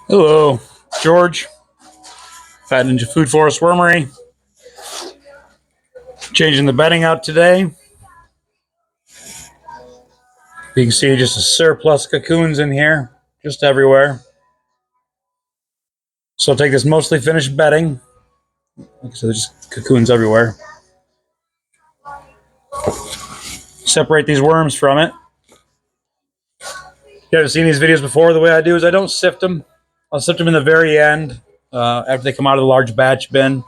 Hello, George. Fat Ninja Food Forest Wormery. Changing the bedding out today. You can see just a surplus cocoons in here, just everywhere. So I'll take this mostly finished bedding. So there's just cocoons everywhere. Separate these worms from it. You ever seen these videos before? The way I do is I don't sift them. I'll sift them in the very end after they come out of the large batch bin.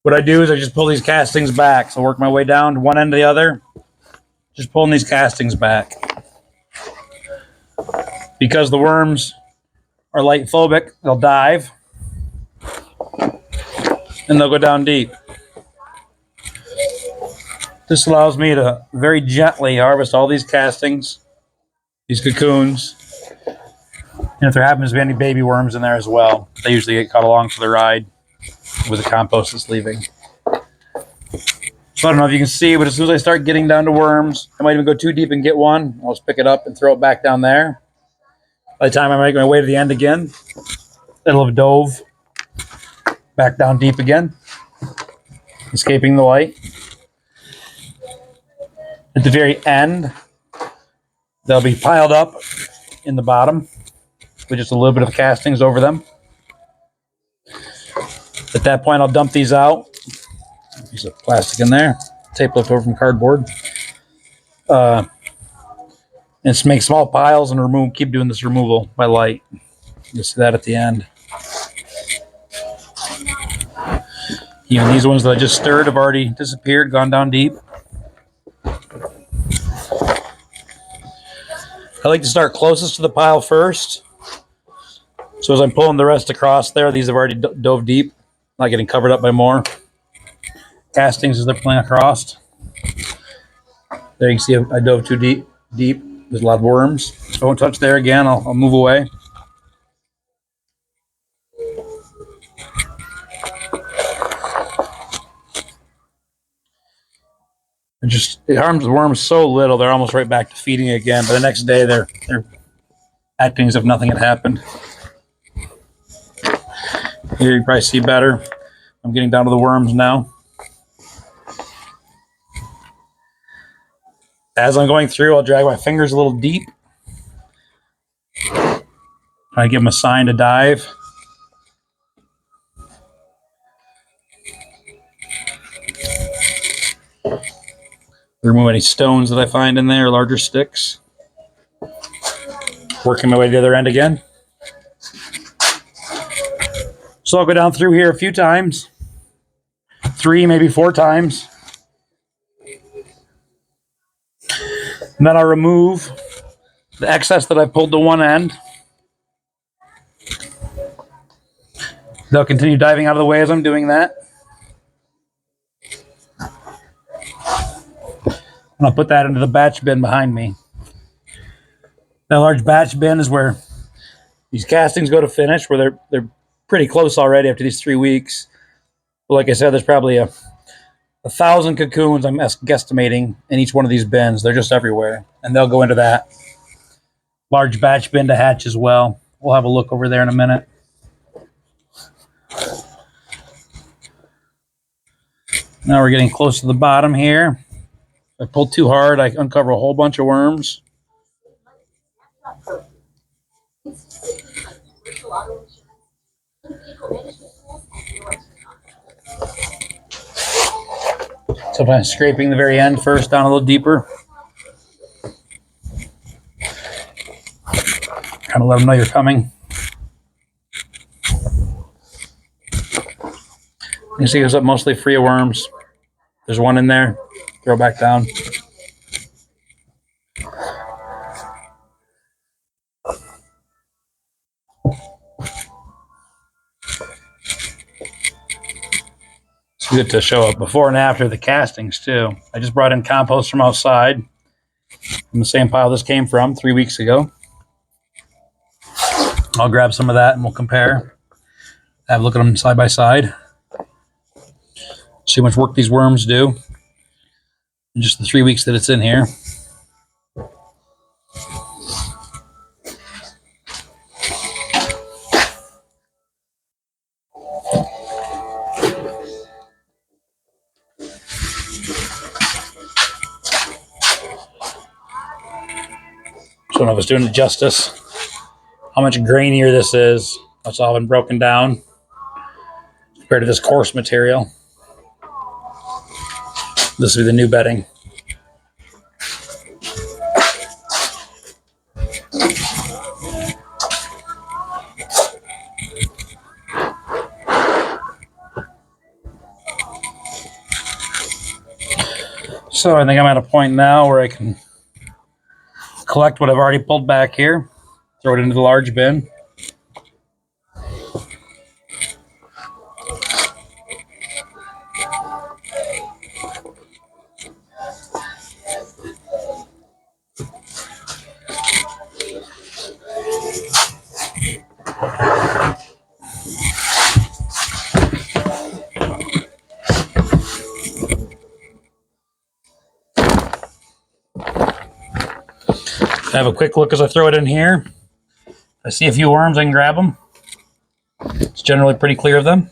What I do is I just pull these castings back. So I work my way down to one end to the other, just pulling these castings back. Because the worms are light phobic, they'll dive and they'll go down deep. This allows me to very gently harvest all these castings, these cocoons, and if there happens to be any baby worms in there as well, they usually get caught along for the ride with the compost that's leaving. So I don't know if you can see, but as soon as I start getting down to worms, I might even go too deep and get one. I'll just pick it up and throw it back down there. By the time I make my way to the end again, it'll have dove back down deep again, escaping the light. At the very end, they'll be piled up in the bottom with just a little bit of castings over them. At that point, I'll dump these out. Piece of plastic in there, tape left over from cardboard. And just make small piles and keep doing this removal by light. You'll see that at the end. Even these ones that I just stirred have already disappeared, gone down deep. I like to start closest to the pile first. So as I'm pulling the rest across there, these have already dove deep, not getting covered up by more castings as they're pulling across. There you can see I dove too deep. There's a lot of worms. So I won't touch there again. I'll move away. It harms the worms so little, they're almost right back to feeding again. But the next day, they're acting as if nothing had happened. Here you probably see better. I'm getting down to the worms now. As I'm going through, I'll drag my fingers a little deep. I give them a sign to dive. Remove any stones that I find in there, larger sticks. Working my way to the other end again. So I'll go down through here a few times. 3, maybe 4 times. And then I'll remove the excess that I pulled to one end. They'll continue diving out of the way as I'm doing that. And I'll put that into the batch bin behind me. That large batch bin is where these castings go to finish, where they're pretty close already after these 3 weeks. But like I said, there's probably a 1,000 cocoons I'm guesstimating in each one of these bins. They're just everywhere. And they'll go into that large batch bin to hatch as well. We'll have a look over there in a minute. Now we're getting close to the bottom here. If I pull too hard, I uncover a whole bunch of worms. Sometimes scraping the very end first down a little deeper. Kind of let them know you're coming. You can see it's up mostly free of worms. There's one in there. Throw it back down. It's good to show up before and after the castings too. I just brought in compost from outside from the same pile this came from 3 weeks ago. I'll grab some of that and we'll compare. Have a look at them side by side. See how much work these worms do in just the 3 weeks that it's in here. Don't know if it's doing it justice. How much grainier this is. That's all been broken down compared to this coarse material. This will be the new bedding. So I think I'm at a point now where I can collect what I've already pulled back here, throw it into the large bin. Have a quick look as I throw it in here. I see a few worms, I can grab them. It's generally pretty clear of them,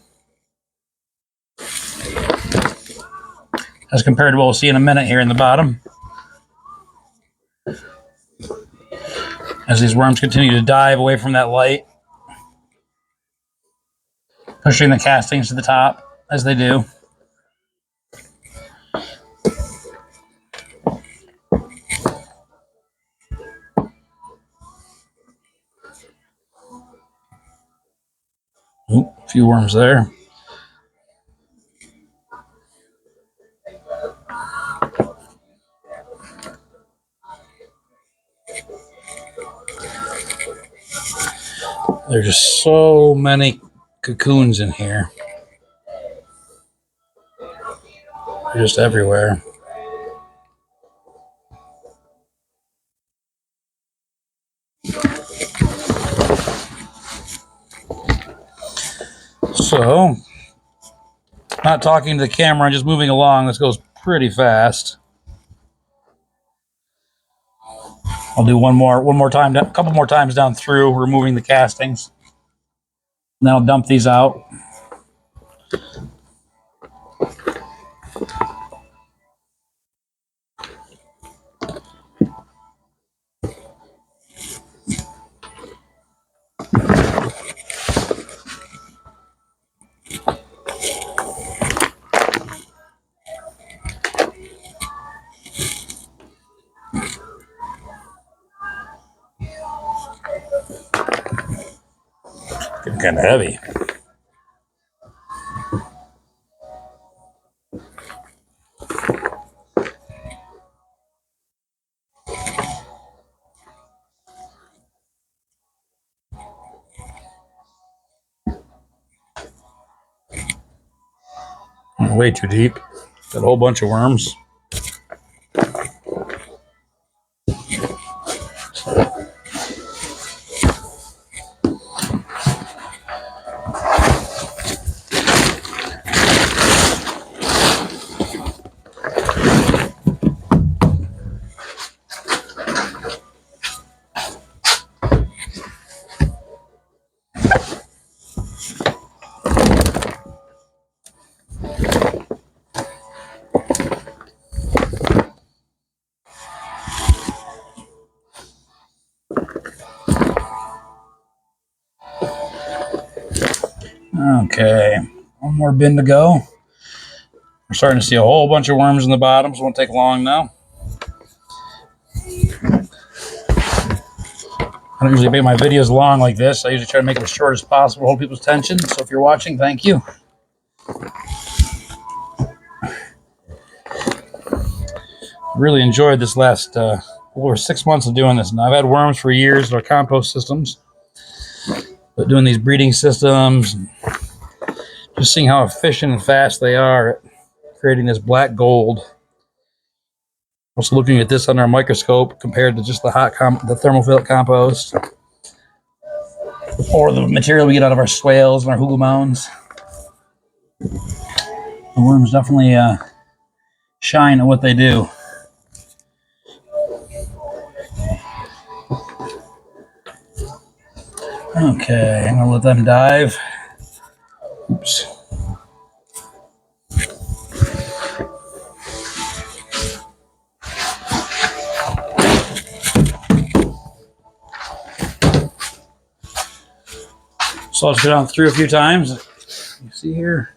as compared to what we'll see in a minute here in the bottom. As these worms continue to dive away from that light, pushing the castings to the top as they do. Oop, a few worms there. There's just so many cocoons in here. They're just everywhere. So, not talking to the camera, just moving along. This goes pretty fast. I'll do one more time, a couple more times down through, removing the castings. And then I'll dump these out. Getting kind of heavy. Way too deep. Got a whole bunch of worms. Okay, one more bin to go. We're starting to see a whole bunch of worms in the bottom, so it won't take long now. I don't usually make my videos long like this. I usually try to make them as short as possible, hold people's attention. So if you're watching, thank you. Really enjoyed this last over 6 months of doing this. Now, I've had worms for years in our compost systems, but doing these breeding systems, just seeing how efficient and fast they are at creating this black gold. Also looking at this under a microscope compared to just the the thermophilic compost, or the material we get out of our swales and our hugel mounds. The worms definitely shine at what they do. Okay, I'm gonna let them dive. Oops. So I'll just go down through a few times. You see here?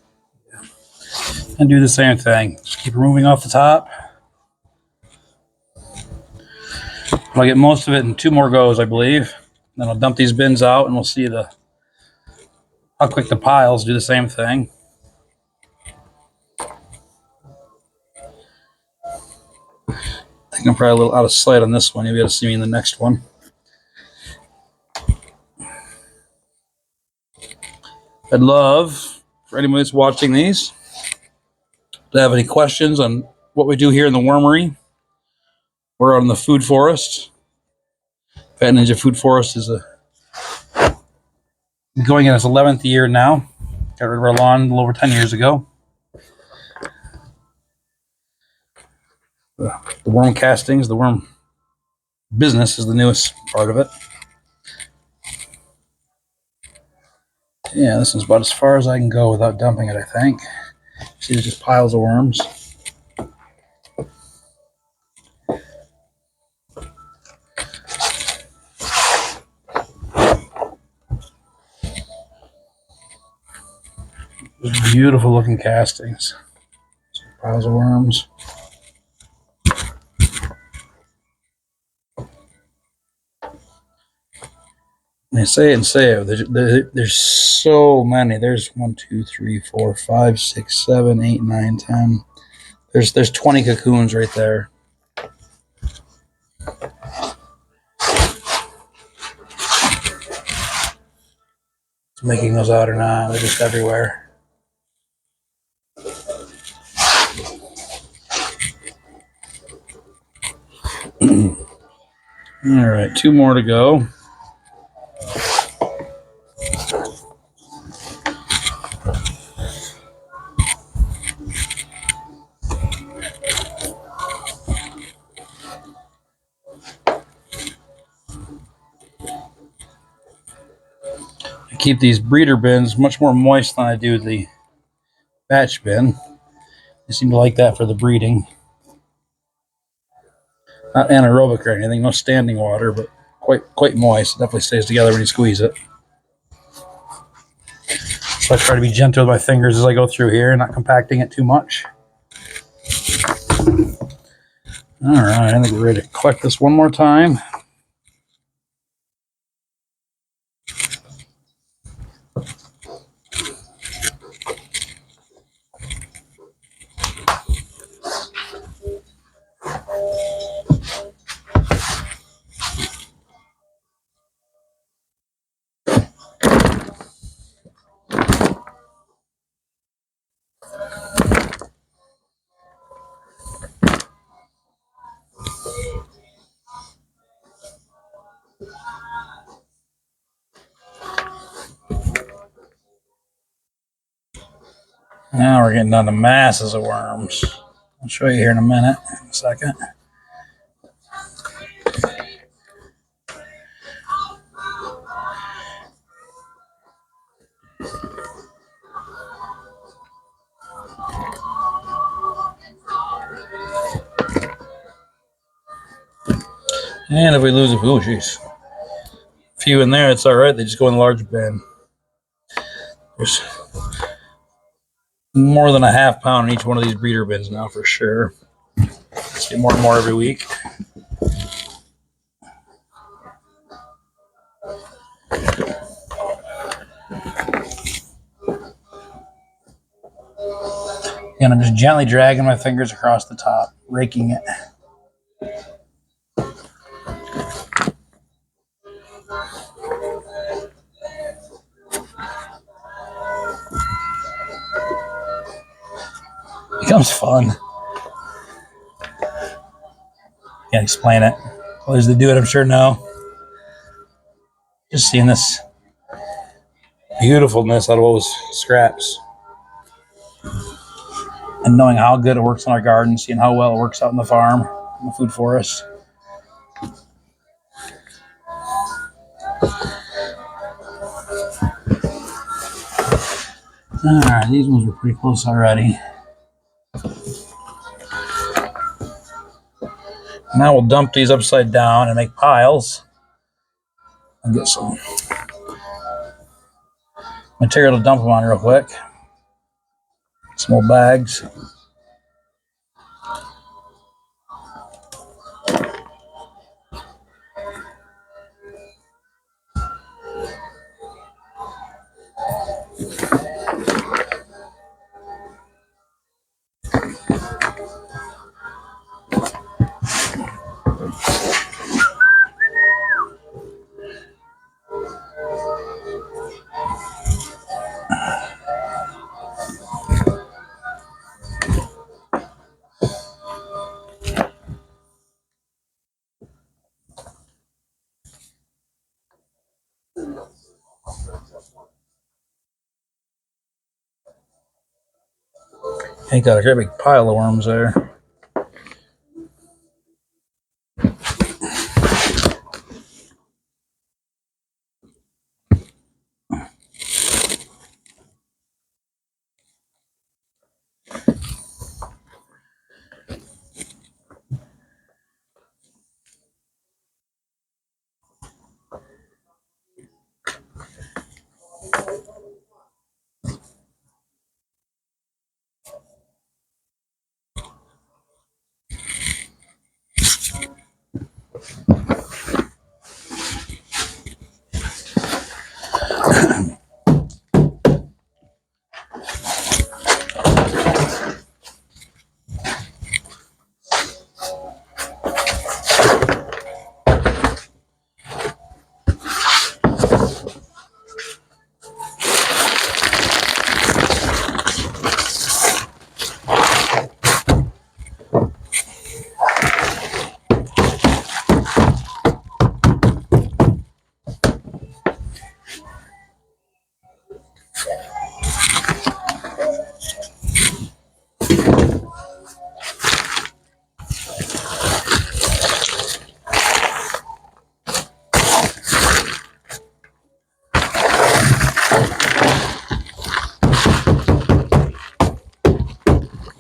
And do the same thing. Just keep removing off the top. I'll get most of it in 2 more goes, I believe. Then I'll dump these bins out and we'll see how quick the piles do the same thing. I think I'm probably a little out of sight on this one. You'll be able to see me in the next one. I'd love for anyone that's watching these to have any questions on what we do here in the wormery. We're out in the food forest. Fat Ninja Food Forest is going in its 11th year now. Got rid of our lawn a little over 10 years ago. The worm castings, the worm business is the newest part of it. Yeah, this is about as far as I can go without dumping it, I think. See, there's just piles of worms. Just beautiful looking castings. Piles of worms. They say it and say it. There's so many. There's 1, 2, 3, 4, 5, 6, 7, 8, 9, 10. There's 20 cocoons right there. Making those out or not, they're just everywhere. All right, 2 more to go. I keep these breeder bins much more moist than I do the batch bin. They seem to like that for the breeding. Not anaerobic or anything, no standing water, but quite moist. It definitely stays together when you squeeze it. So I try to be gentle with my fingers as I go through here, not compacting it too much. All right, I think we're ready to collect this one more time. Now we're getting down to masses of worms. I'll show you here in a second. And if we lose a few in there, it's all right. They just go in the large bin. There's more than a half pound in each one of these breeder bins now for sure. Get more and more every week. And I'm just gently dragging my fingers across the top, raking it. Becomes fun. Can't explain it. Others that do it, I'm sure know. Just seeing this beautifulness out of those scraps. And knowing how good it works in our garden, seeing how well it works out in the farm, in the food forest. All right, these ones were pretty close already. Now we'll dump these upside down and make piles. I'll get some material to dump them on real quick. Small bags. Ain't got a great big pile of worms there.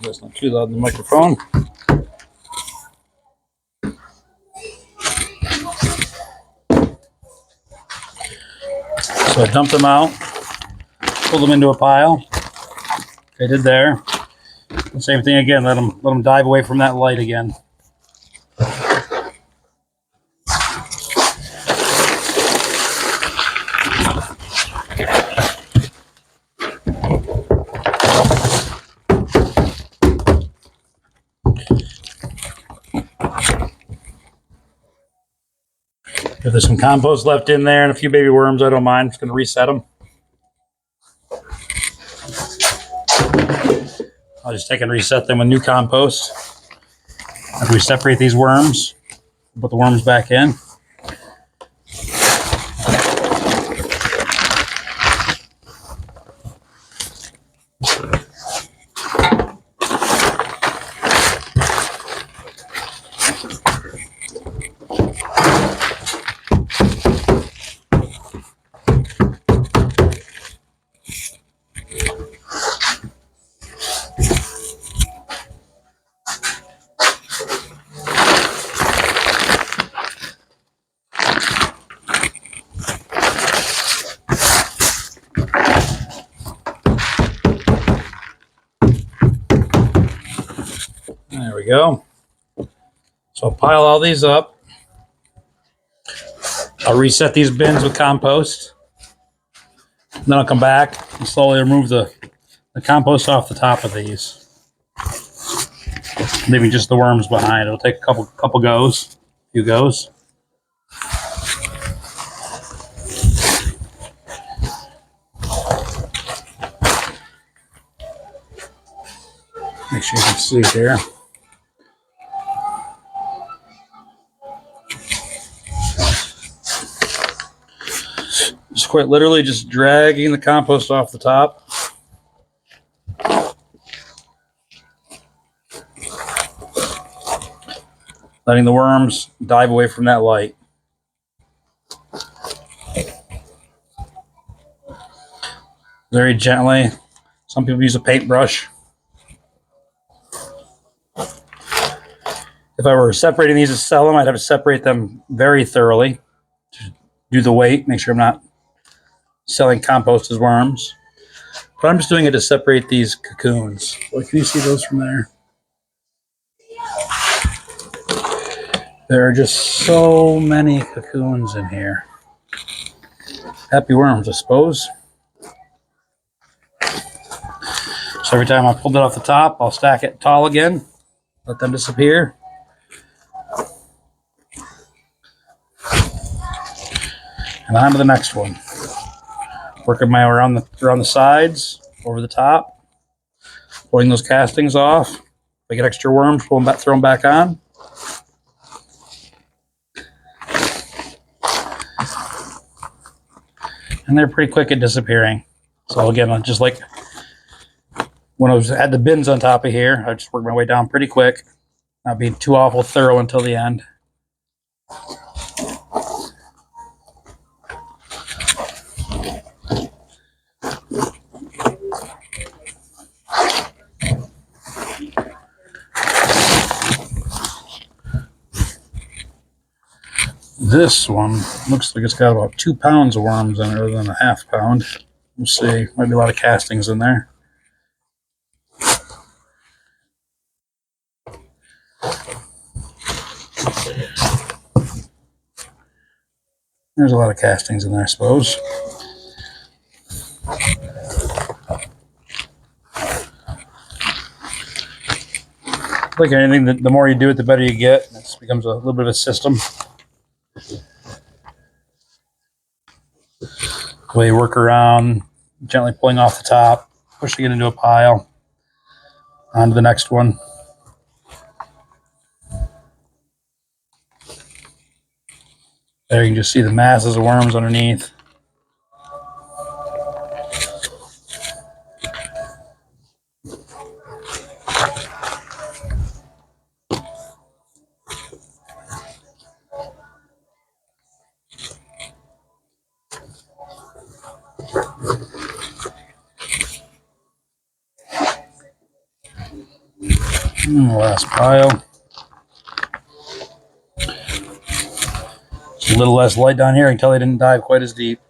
That's not too loud in the microphone. So I dumped them out, pulled them into a pile. I did there. The same thing again. Let them dive away from that light again. If there's some compost left in there and a few baby worms, I don't mind. I'm just going to reset them. I'll just take and reset them with new compost. After we separate these worms, put the worms back in. There we go. So I'll pile all these up. I'll reset these bins with compost. And then I'll come back and slowly remove the compost off the top of these. Leaving just the worms behind. It'll take a couple goes. A few goes. Make sure you can see it here. Just quite literally just dragging the compost off the top. Letting the worms dive away from that light. Very gently. Some people use a paintbrush. If I were separating these to sell them, I'd have to separate them very thoroughly. Do the weight, make sure I'm not selling compost as worms. But I'm just doing it to separate these cocoons. Well, can you see those from there? There are just so many cocoons in here. Happy worms, I suppose. So every time I pulled it off the top, I'll stack it tall again, let them disappear. And on to the next one. Working my way around the sides, over the top, pulling those castings off. If I get extra worms, throw them back on. And they're pretty quick at disappearing. So again, just like when I had the bins on top of here, I just worked my way down pretty quick, not being too awful thorough until the end. This one looks like it's got about 2 pounds of worms in it, rather than a half pound. We'll see. Might be a lot of castings in there. There's a lot of castings in there, I suppose. Like anything, the more you do it, the better you get. It becomes a little bit of a system. The way you work around, gently pulling off the top, pushing it into a pile. On to the next one. There you can just see the masses of worms underneath. And the last pile. It's a little less light down here. I can tell they didn't dive quite as deep.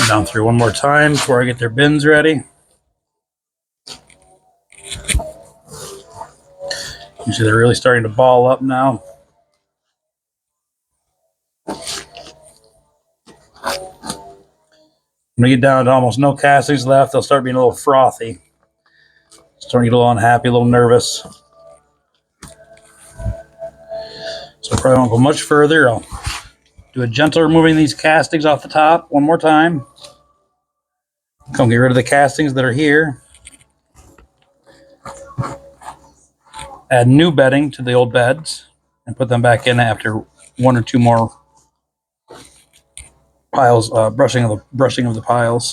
Down through one more time before I get their bins ready. You see they're really starting to ball up now. When we get down to almost no castings left, they'll start being a little frothy. Starting to get a little unhappy, a little nervous. So I probably won't go much further. I'll do a gentle removing these castings off the top one more time. Come get rid of the castings that are here. Add new bedding to the old beds and put them back in after 1 or 2 more piles, brushing of the piles.